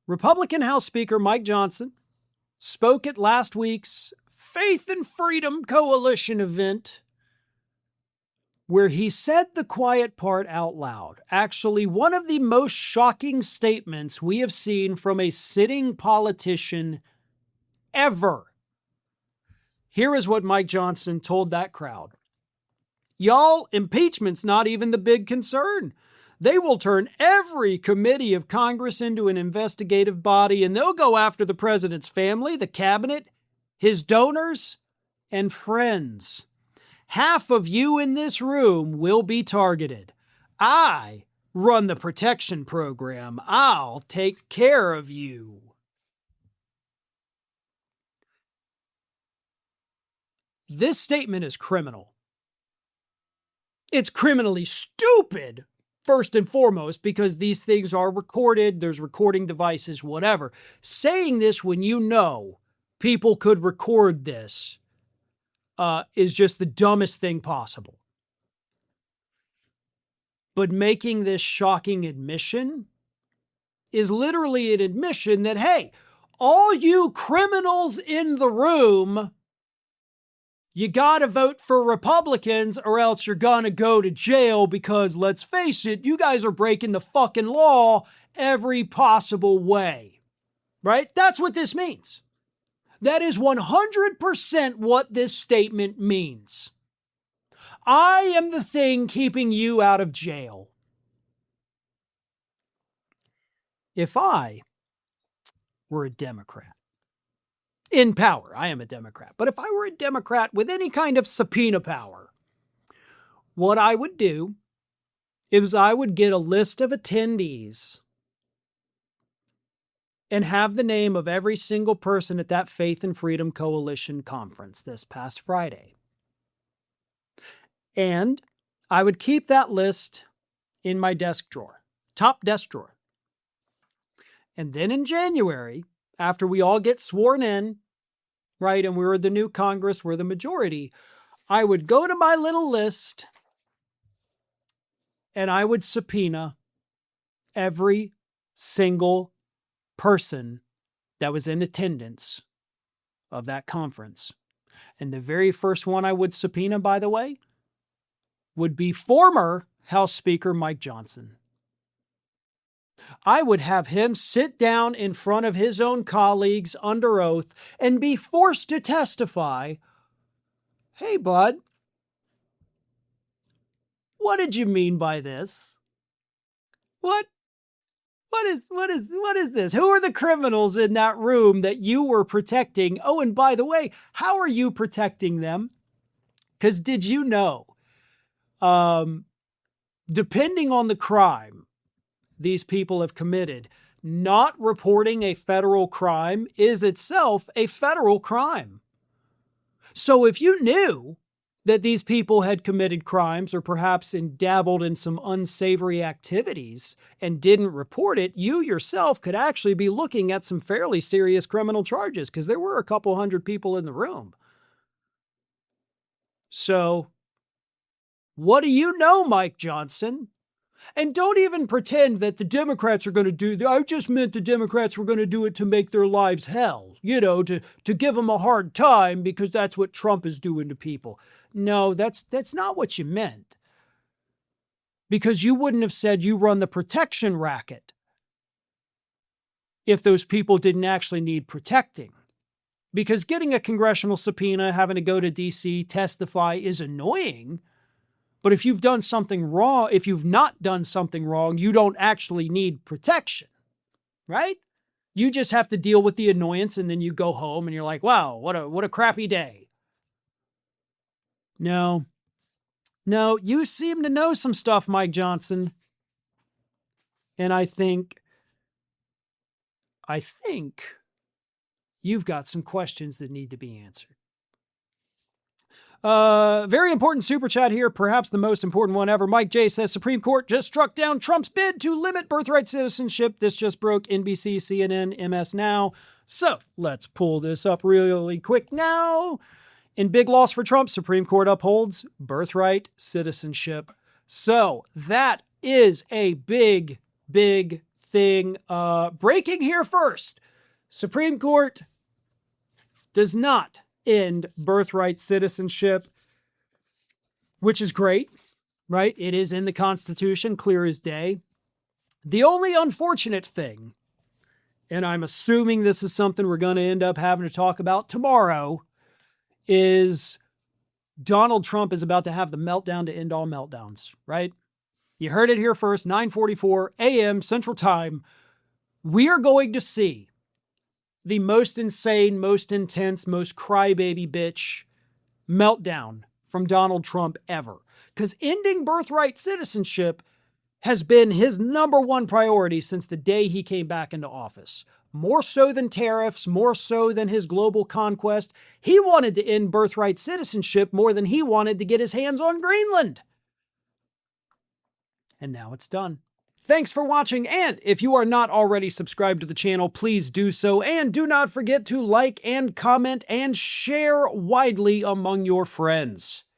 Republican House Speaker Mike Johnson spoke at last week's Faith and Freedom Coalition event where he said the quiet part out loud. Actually, one of the most shocking statements we have seen from a sitting politician ever. Here is what Mike Johnson told that crowd. Y'all, impeachment's not even the big concern. They will turn every committee of Congress into an investigative body, and they'll go after the president's family, the cabinet, his donors, and friends. Half of you in this room will be targeted. I run the protection program. I'll take care of you. This statement is criminal. It's criminally stupid, first and foremost, because these things are recorded, there's recording devices, whatever. Saying this when you know people could record this is just the dumbest thing possible. But making this shocking admission is literally an admission that, hey, all you criminals in the room, you gotta vote for Republicans or else you're gonna go to jail because, let's face it, you guys are breaking the fucking law every possible way. Right? That's what this means. That is 100% what this statement means. I am the thing keeping you out of jail. If I were a Democrat, in power, I am a Democrat, but if I were a Democrat with any kind of subpoena power, what I would do is I would get a list of attendees and have the name of every single person at that Faith and Freedom Coalition conference this past Friday. And I would keep that list in my desk drawer, top desk drawer. And then in January, after we all get sworn in, right, and we're the new Congress, we're the majority, I would go to my little list and I would subpoena every single person that was in attendance of that conference. And the very first one I would subpoena, by the way, would be former House Speaker Mike Johnson. I would have him sit down in front of his own colleagues under oath and be forced to testify, hey, bud, what did you mean by this? What is this? Who are the criminals in that room that you were protecting? Oh, and by the way, how are you protecting them? Because did you know, depending on the crime these people have committed, not reporting a federal crime is itself a federal crime. So if you knew that these people had committed crimes or perhaps dabbled in some unsavory activities and didn't report it, you yourself could actually be looking at some fairly serious criminal charges because there were a couple hundred people in the room. So, what do you know, Mike Johnson? And don't even pretend that the Democrats are going to do, I just meant the Democrats were going to do it to make their lives hell, to give them a hard time because that's what Trump is doing to people. No, that's not what you meant. Because you wouldn't have said you run the protection racket if those people didn't actually need protecting. Because getting a congressional subpoena, having to go to D.C., testify is annoying. But if you've done something wrong, if you've not done something wrong, you don't actually need protection, right? You just have to deal with the annoyance and then you go home and you're like, wow, what a crappy day. No, you seem to know some stuff, Mike Johnson. And I think you've got some questions that need to be answered. Very important super chat here, perhaps the most important one ever. Mike J says, Supreme Court just struck down Trump's bid to limit birthright citizenship. This just broke NBC, CNN, MS Now. So let's pull this up really quick now. In big loss for Trump, Supreme Court upholds birthright citizenship. So that is a big thing breaking here first. Supreme Court does not end birthright citizenship, which is great, right? It is in the Constitution, clear as day. The only unfortunate thing, and I'm assuming this is something we're going to end up having to talk about tomorrow, is Donald Trump is about to have the meltdown to end all meltdowns, right? You heard it here first, 9:44 a.m. Central Time. We are going to see the most insane, most intense, most crybaby bitch meltdown from Donald Trump ever. Because ending birthright citizenship has been his number one priority since the day he came back into office. More so than tariffs, more so than his global conquest. He wanted to end birthright citizenship more than he wanted to get his hands on Greenland. And now it's done. Thanks for watching, and if you are not already subscribed to the channel, please do so, and do not forget to like and comment and share widely among your friends.